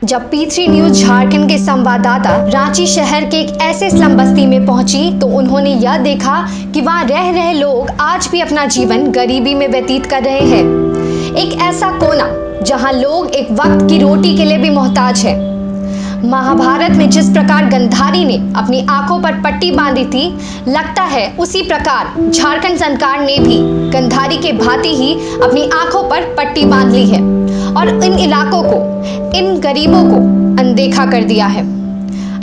जब P3 news Jharkhand के संवाददाता रांची शहर के एक ऐसे स्लम बस्ती में पहुंची तो उन्होंने यह देखा कि वहां रह रहे लोग आज भी अपना जीवन गरीबी में व्यतीत कर रहे हैं। एक ऐसा कोना जहां लोग एक वक्त की रोटी के लिए भी मोहताज है। महाभारत में जिस प्रकार गंधारी ने अपनी आंखों पर पट्टी बांधी थी, लगता है उसी प्रकार झारखंड सरकार ने भी गंधारी के भांति ही अपनी आंखों पर पट्टी बांध ली है और इन इलाकों को, इन गरीबों को अनदेखा कर दिया है।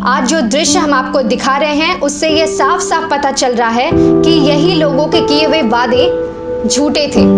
आज जो दृश्य हम आपको दिखा रहे हैं उससे यह साफ साफ पता चल रहा है कि यही लोगों के किए हुए वादे झूठे थे।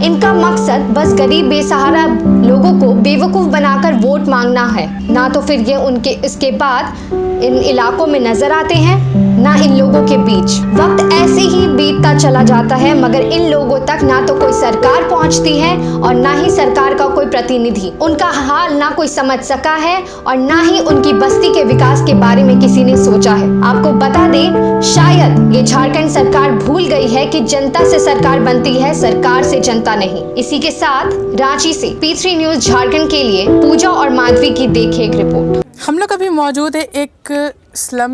इनका मकसद बस गरीब बेसहारा लोगों को बेवकूफ बनाकर वोट मांगना है। ना तो फिर ये उनके इसके बाद इन इलाकों में नजर आते हैं, ना इन लोगों के बीच। वक्त ऐसे ही बीतता चला जाता है मगर इन लोगों तक ना तो कोई सरकार पहुंचती है और ना ही सरकार का कोई प्रतिनिधि उनका हाल ना कोई समझ सका है और ना ही उनकी बस्ती के विकास के बारे में किसी ने सोचा है। आपको बता दें, शायद ये झारखंड सरकार भूल गई है कि जनता से सरकार बनती है, सरकार से जनता नहीं। इसी के साथ रांची से P3 न्यूज झारखंड के लिए पूजा और माधवी की देखिए एक रिपोर्ट। हम लोग अभी मौजूद है एक स्लम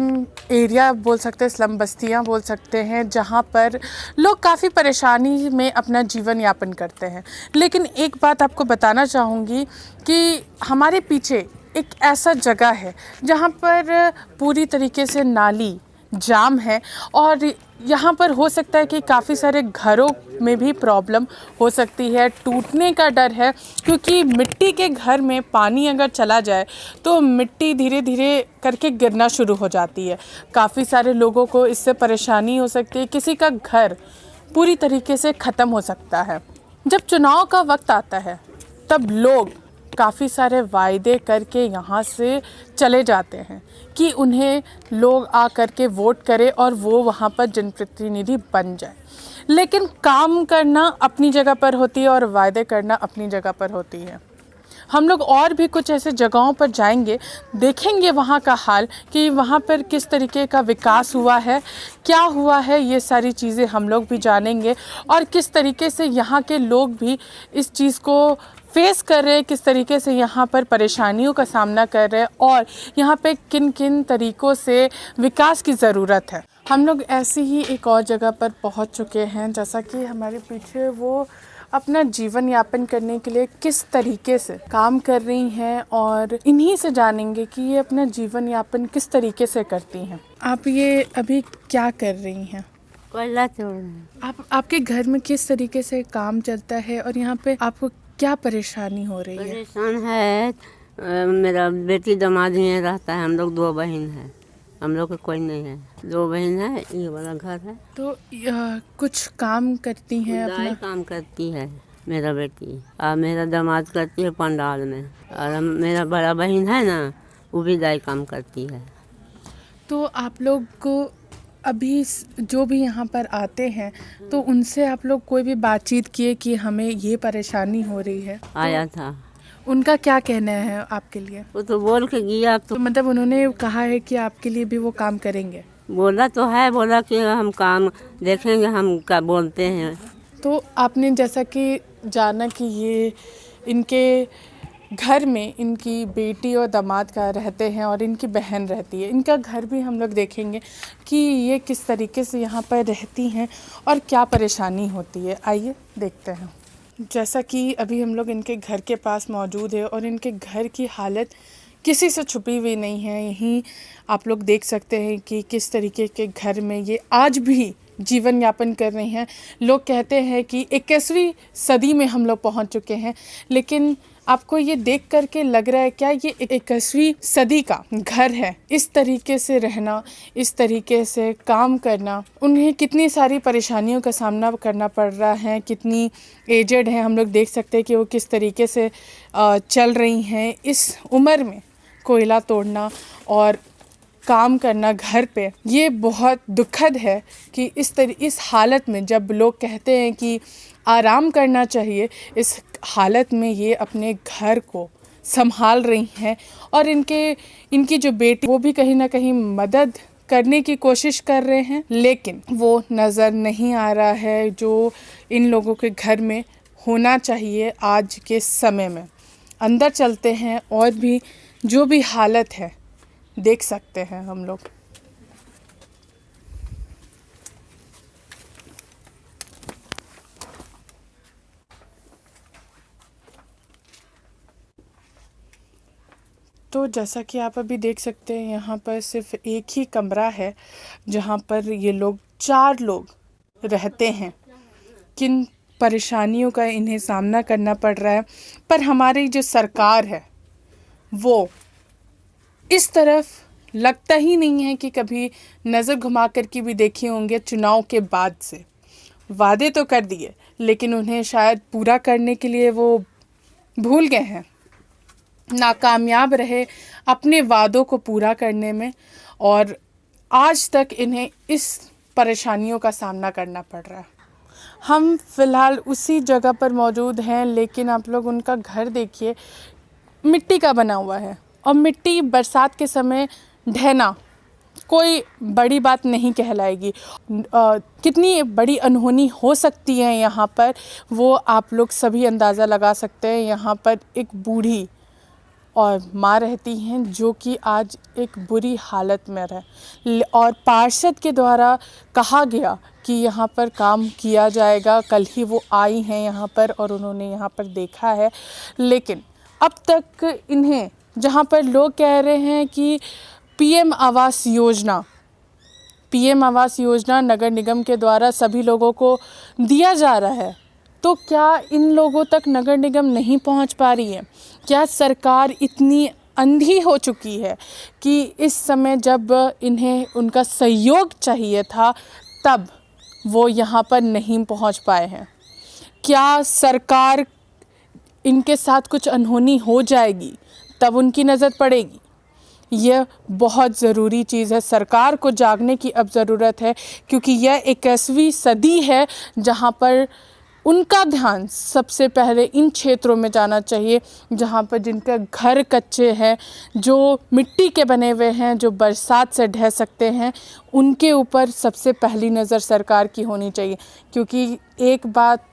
एरिया बोल सकते हैं, स्लम बस्तियां बोल सकते हैं, जहां पर लोग काफ़ी परेशानी में अपना जीवन यापन करते हैं। लेकिन एक बात आपको बताना चाहूँगी कि हमारे पीछे एक ऐसा जगह है जहां पर पूरी तरीके से नाली जाम है और यहाँ पर हो सकता है कि काफ़ी सारे घरों में भी प्रॉब्लम हो सकती है, टूटने का डर है, क्योंकि मिट्टी के घर में पानी अगर चला जाए तो मिट्टी धीरे धीरे करके गिरना शुरू हो जाती है। काफ़ी सारे लोगों को इससे परेशानी हो सकती है, किसी का घर पूरी तरीके से ख़त्म हो सकता है। जब चुनाव का वक्त आता है तब लोग काफ़ी सारे वायदे करके यहाँ से चले जाते हैं कि उन्हें लोग आ कर के वोट करें और वो वहाँ पर जनप्रतिनिधि बन जाए। लेकिन काम करना अपनी जगह पर होती है और वायदे करना अपनी जगह पर होती है। हम लोग और भी कुछ ऐसे जगहों पर जाएंगे, देखेंगे वहाँ का हाल कि वहाँ पर किस तरीके का विकास हुआ है, क्या हुआ है, ये सारी चीज़ें हम लोग भी जानेंगे और किस तरीके से यहाँ के लोग भी इस चीज़ को फेस कर रहे हैं, किस तरीके से यहाँ पर परेशानियों का सामना कर रहे हैं और यहाँ पे किन किन तरीक़ों से विकास की ज़रूरत है। हम लोग ऐसी ही एक और जगह पर पहुँच चुके हैं, जैसा कि हमारे पीछे वो अपना जीवन यापन करने के लिए किस तरीके से काम कर रही हैं और इन्हीं से जानेंगे कि ये अपना जीवन यापन किस तरीके से करती हैं। आप ये अभी क्या कर रही हैं? कोयला तोड़ रहे हैं। आपके घर में किस तरीके से काम चलता है और यहाँ पे आपको क्या परेशानी हो रही है? परेशान है, मेरा बेटी दामाद में रहता है, हम लोग 2 बहन हैं, हम लोग का कोई नहीं है, 2 बहन है, ये वाला घर है। तो कुछ काम करती हैं अपना? काम करती है मेरा बेटी और मेरा दामाद करती है पंडाल में, और मेरा बड़ा बहन है ना, वो भी दाई काम करती है। तो आप लोग को अभी जो भी यहाँ पर आते हैं तो उनसे आप लोग कोई भी बातचीत किए कि हमें ये परेशानी हो रही है? आया था। उनका क्या कहना है आपके लिए? वो तो बोल के गया। तो मतलब उन्होंने कहा है कि आपके लिए भी वो काम करेंगे? बोला तो है, बोला कि हम काम देखेंगे, हम क्या बोलते हैं। तो आपने जैसा कि जाना कि ये इनके घर में इनकी बेटी और दामाद का रहते हैं और इनकी बहन रहती है। इनका घर भी हम लोग देखेंगे कि ये किस तरीके से यहाँ पर रहती हैं और क्या परेशानी होती है। आइए देखते हैं। जैसा कि अभी हम लोग इनके घर के पास मौजूद है और इनके घर की हालत किसी से छुपी हुई नहीं है। यहीं आप लोग देख सकते हैं कि किस तरीके के घर में ये आज भी जीवन यापन कर रहे हैं। लोग कहते हैं कि 21वीं सदी में हम लोग पहुंच चुके हैं, लेकिन आपको ये देख करके लग रहा है क्या ये 21वीं सदी का घर है? इस तरीके से रहना, इस तरीके से काम करना, उन्हें कितनी सारी परेशानियों का सामना करना पड़ रहा है, कितनी एजेड हैं। हम लोग देख सकते हैं कि वो किस तरीके से चल रही हैं। इस उम्र में कोयला तोड़ना और काम करना घर पे, ये बहुत दुखद है कि इस हालत में जब लोग कहते हैं कि आराम करना चाहिए, इस हालत में ये अपने घर को संभाल रही हैं और इनकी जो बेटी वो भी कहीं ना कहीं मदद करने की कोशिश कर रहे हैं, लेकिन वो नज़र नहीं आ रहा है जो इन लोगों के घर में होना चाहिए आज के समय में। अंदर चलते हैं और भी जो भी हालत है देख सकते हैं हम लोग। तो जैसा कि आप अभी देख सकते हैं, यहाँ पर सिर्फ एक ही कमरा है जहाँ पर ये लोग 4 लोग रहते हैं। किन परेशानियों का इन्हें सामना करना पड़ रहा है, पर हमारी जो सरकार है वो इस तरफ लगता ही नहीं है कि कभी नज़र घुमा कर के भी देखे होंगे। चुनाव के बाद से वादे तो कर दिए, लेकिन उन्हें शायद पूरा करने के लिए वो भूल गए हैं, नाकामयाब रहे अपने वादों को पूरा करने में, और आज तक इन्हें इस परेशानियों का सामना करना पड़ रहा है। हम फ़िलहाल उसी जगह पर मौजूद हैं, लेकिन आप लोग उनका घर देखिए, मिट्टी का बना हुआ है, और मिट्टी बरसात के समय ढहना कोई बड़ी बात नहीं कहलाएगी। कितनी बड़ी अनहोनी हो सकती है यहाँ पर, वो आप लोग सभी अंदाज़ा लगा सकते हैं। यहाँ पर एक बूढ़ी और माँ रहती हैं जो कि आज एक बुरी हालत में रहे, और पार्षद के द्वारा कहा गया कि यहाँ पर काम किया जाएगा। कल ही वो आई हैं यहाँ पर और उन्होंने यहाँ पर देखा है, लेकिन अब तक इन्हें, जहाँ पर लोग कह रहे हैं कि पीएम आवास योजना नगर निगम के द्वारा सभी लोगों को दिया जा रहा है, तो क्या इन लोगों तक नगर निगम नहीं पहुंच पा रही है? क्या सरकार इतनी अंधी हो चुकी है कि इस समय जब इन्हें उनका सहयोग चाहिए था तब वो यहाँ पर नहीं पहुंच पाए हैं? क्या सरकार इनके साथ कुछ अनहोनी हो जाएगी तब उनकी नज़र पड़ेगी? यह बहुत ज़रूरी चीज़ है। सरकार को जागने की अब ज़रूरत है, क्योंकि यह 21वीं सदी है जहाँ पर उनका ध्यान सबसे पहले इन क्षेत्रों में जाना चाहिए जहाँ पर जिनके घर कच्चे हैं, जो मिट्टी के बने हुए हैं, जो बरसात से ढह सकते हैं, उनके ऊपर सबसे पहली नज़र सरकार की होनी चाहिए। क्योंकि एक बात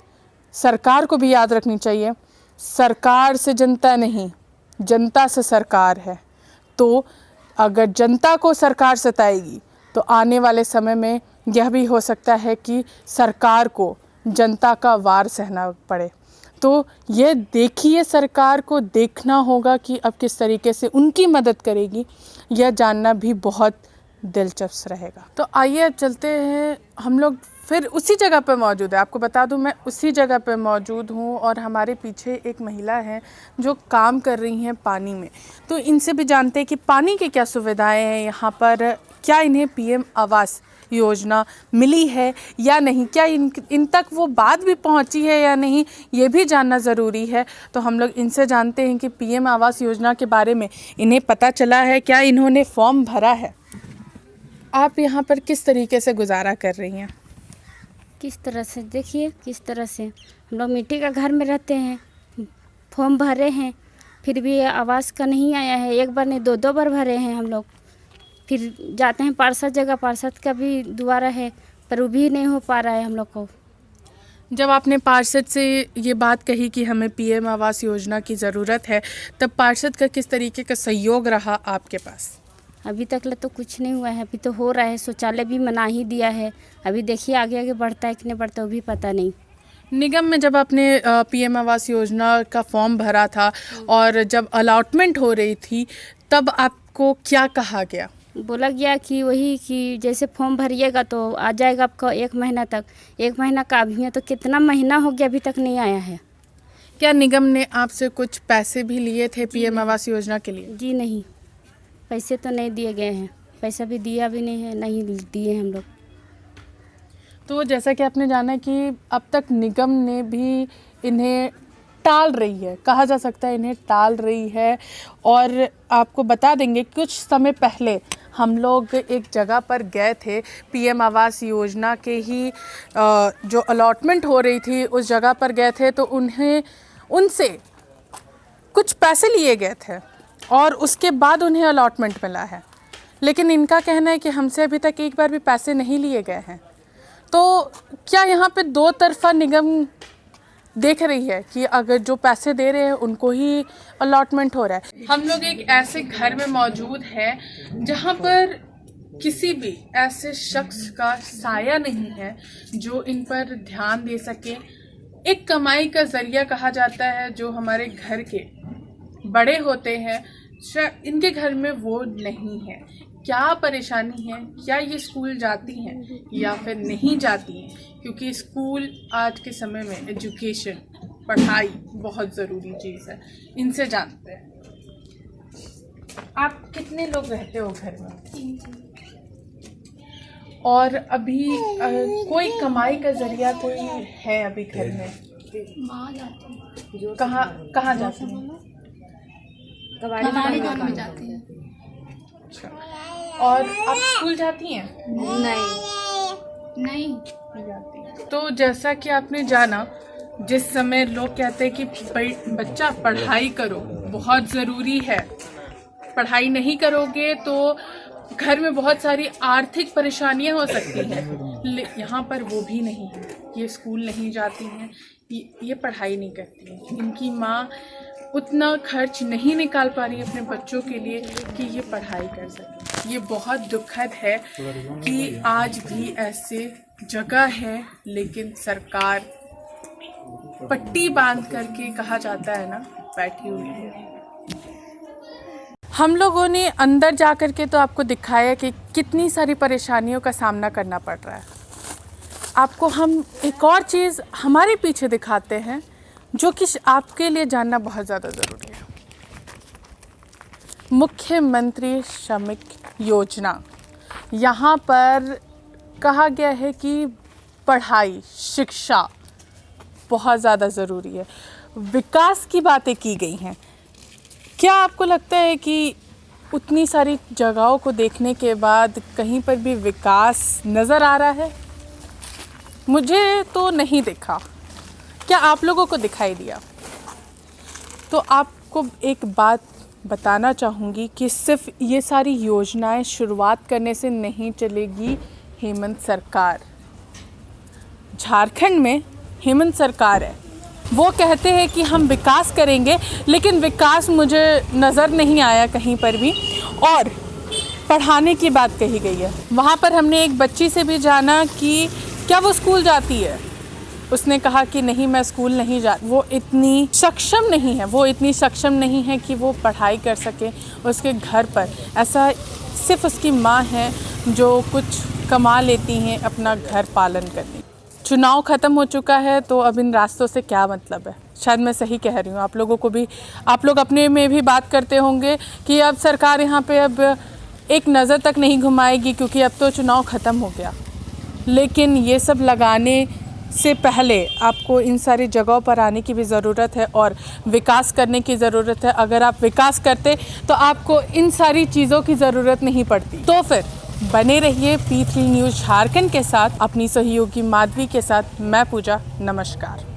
सरकार को भी याद रखनी चाहिए, सरकार से जनता नहीं, जनता से सरकार है। तो अगर जनता को सरकार सताएगी तो आने वाले समय में यह भी हो सकता है कि सरकार को जनता का वार सहना पड़े। तो ये देखिए, सरकार को देखना होगा कि अब किस तरीके से उनकी मदद करेगी, यह जानना भी बहुत दिलचस्प रहेगा। तो आइए अब चलते हैं, हम लोग फिर उसी जगह पर मौजूद है। आपको बता दूं, मैं उसी जगह पर मौजूद हूं और हमारे पीछे एक महिला है जो काम कर रही हैं पानी में। तो इनसे भी जानते हैं कि पानी की क्या सुविधाएं हैं यहाँ पर, क्या इन्हें पीएम आवास योजना मिली है या नहीं, क्या इन तक वो बात भी पहुंची है या नहीं, ये भी जानना ज़रूरी है। तो हम लोग इनसे जानते हैं कि पीएम आवास योजना के बारे में इन्हें पता चला है, क्या इन्होंने फॉर्म भरा है। आप यहाँ पर किस तरीके से गुजारा कर रही हैं? किस तरह से, देखिए किस तरह से हम लोग मिट्टी का घर में रहते हैं, फॉर्म भरे हैं, फिर भी आवास का नहीं आया है। एक बार नहीं, 2 बार भरे हैं हम लोग। फिर जाते हैं पार्षद जगह, पार्षद का भी दुआरा है, पर वो भी नहीं हो पा रहा है हम लोग को। जब आपने पार्षद से ये बात कही कि हमें पीएम आवास योजना की ज़रूरत है, तब पार्षद का किस तरीके का सहयोग रहा आपके पास? अभी तक तो कुछ नहीं हुआ है, अभी तो हो रहा है। शौचालय भी मना ही दिया है, अभी देखिए आगे आगे बढ़ता है कि नहीं बढ़ता वो भी पता नहीं। निगम में जब आपने पीएम आवास योजना का फॉर्म भरा था और जब अलॉटमेंट हो रही थी, तब आपको क्या कहा गया? बोला गया कि वही कि जैसे फॉर्म भरिएगा तो आ जाएगा आपका 1 महीना तक। 1 महीना का अभी है, तो कितना महीना हो गया अभी तक नहीं आया है। क्या निगम ने आपसे कुछ पैसे भी लिए थे पीएम आवास योजना के लिए? जी नहीं, पैसे तो नहीं दिए गए हैं, पैसा भी दिया भी नहीं है, नहीं दिए हम लोग। तो जैसा कि आपने जाना कि अब तक निगम ने भी इन्हें टाल रही है, कहा जा सकता है इन्हें टाल रही है। और आपको बता देंगे, कुछ समय पहले हम लोग एक जगह पर गए थे, पीएम आवास योजना के ही जो अलॉटमेंट हो रही थी उस जगह पर गए थे, तो उनसे कुछ पैसे लिए गए थे और उसके बाद उन्हें अलॉटमेंट मिला है। लेकिन इनका कहना है कि हमसे अभी तक एक बार भी पैसे नहीं लिए गए हैं। तो क्या यहाँ पे 2 तरफा निगम देख रही है कि अगर जो पैसे दे रहे हैं उनको ही अलॉटमेंट हो रहा है। हम लोग एक ऐसे घर में मौजूद हैं जहाँ पर किसी भी ऐसे शख्स का साया नहीं है जो इन पर ध्यान दे सके। एक कमाई का जरिया कहा जाता है जो हमारे घर के बड़े होते हैं, इनके घर में वो नहीं है। क्या परेशानी है? क्या ये स्कूल जाती हैं या फिर नहीं जाती हैं? क्योंकि स्कूल आज के समय में एजुकेशन, पढ़ाई बहुत ज़रूरी चीज़ है। इनसे जानते हैं, आप कितने लोग रहते हो घर में? और अभी कोई कमाई का जरिया कोई है अभी घर में? माँ जाती है। कहाँ जाती हैं? कबाड़ी दुकान में जाती है। अच्छा, और आप स्कूल जाती हैं? नहीं जाती। तो जैसा कि आपने जाना, जिस समय लोग कहते हैं कि बच्चा पढ़ाई करो, बहुत ज़रूरी है, पढ़ाई नहीं करोगे तो घर में बहुत सारी आर्थिक परेशानियां हो सकती हैं। यहाँ पर वो भी नहीं है। ये स्कूल नहीं जाती हैं, ये पढ़ाई नहीं करती हैं। इनकी माँ उतना खर्च नहीं निकाल पा रही है अपने बच्चों के लिए कि ये पढ़ाई कर सके। ये बहुत दुखद है कि आज भी ऐसे जगह है, लेकिन सरकार पट्टी बांध करके, कहा जाता है ना, बैठी हुई है। हम लोगों ने अंदर जा कर के तो आपको दिखाया कि कितनी सारी परेशानियों का सामना करना पड़ रहा है। आपको हम एक और चीज़ हमारे पीछे दिखाते हैं जो कि आपके लिए जानना बहुत ज़्यादा ज़रूरी है। मुख्यमंत्री श्रमिक योजना, यहाँ पर कहा गया है कि पढ़ाई, शिक्षा बहुत ज़्यादा ज़रूरी है। विकास की बातें की गई हैं। क्या आपको लगता है कि उतनी सारी जगहों को देखने के बाद कहीं पर भी विकास नज़र आ रहा है? मुझे तो नहीं दिखा। क्या आप लोगों को दिखाई दिया? तो आपको एक बात बताना चाहूँगी कि सिर्फ ये सारी योजनाएं शुरुआत करने से नहीं चलेगी। हेमंत सरकार, झारखंड में हेमंत सरकार है, वो कहते हैं कि हम विकास करेंगे, लेकिन विकास मुझे नज़र नहीं आया कहीं पर भी। और पढ़ाने की बात कही गई है। वहाँ पर हमने एक बच्ची से भी जाना कि क्या वो स्कूल जाती है। उसने कहा कि नहीं, मैं स्कूल नहीं जा। वो इतनी सक्षम नहीं है कि वो पढ़ाई कर सके। उसके घर पर ऐसा सिर्फ उसकी माँ है जो कुछ कमा लेती हैं अपना घर पालन करने। चुनाव ख़त्म हो चुका है तो अब इन रास्तों से क्या मतलब है? शायद मैं सही कह रही हूँ। आप लोगों को भी, आप लोग अपने में भी बात करते होंगे कि अब सरकार यहाँ पे अब एक नज़र तक नहीं घुमाएगी क्योंकि अब तो चुनाव ख़त्म हो गया। लेकिन ये सब लगाने से पहले आपको इन सारी जगहों पर आने की भी ज़रूरत है और विकास करने की ज़रूरत है। अगर आप विकास करते तो आपको इन सारी चीज़ों की ज़रूरत नहीं पड़ती। तो फिर बने रहिए P3 न्यूज़ झारखंड के साथ, अपनी सहयोगी माधवी के साथ। मैं पूजा, नमस्कार।